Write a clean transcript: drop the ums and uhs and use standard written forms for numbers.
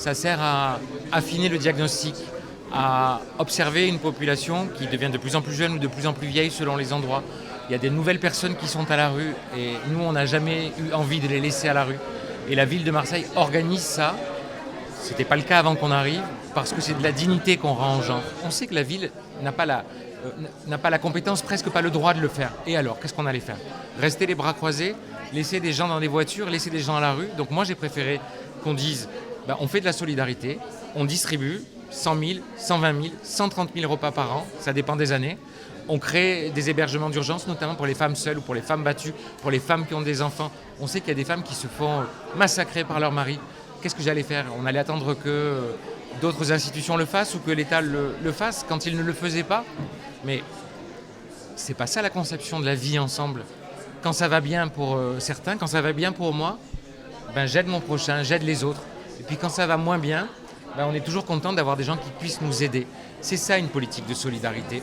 Ça sert à affiner le diagnostic, à observer une population qui devient de plus en plus jeune ou de plus en plus vieille selon les endroits. Il y a des nouvelles personnes qui sont à la rue et nous, on n'a jamais eu envie de les laisser à la rue. Et la ville de Marseille organise ça. Ce n'était pas le cas avant qu'on arrive, parce que c'est de la dignité qu'on rend aux gens. On sait que la ville n'a pas la compétence, presque pas le droit de le faire. Et alors, qu'est-ce qu'on allait faire? Rester les bras croisés, laisser des gens dans des voitures, laisser des gens à la rue. Donc moi, j'ai préféré qu'on dise, on fait de la solidarité, on distribue 100 000, 120 000, 130 000 repas par an, ça dépend des années. On crée des hébergements d'urgence, notamment pour les femmes seules ou pour les femmes battues, pour les femmes qui ont des enfants. On sait qu'il y a des femmes qui se font massacrer par leur mari. Qu'est-ce que j'allais faire? On allait attendre que d'autres institutions le fassent ou que l'État le fasse quand il ne le faisait pas? Mais c'est pas ça la conception de la vie ensemble. Quand ça va bien pour certains, quand ça va bien pour moi, j'aide mon prochain, j'aide les autres. Et puis quand ça va moins bien, on est toujours content d'avoir des gens qui puissent nous aider. C'est ça une politique de solidarité.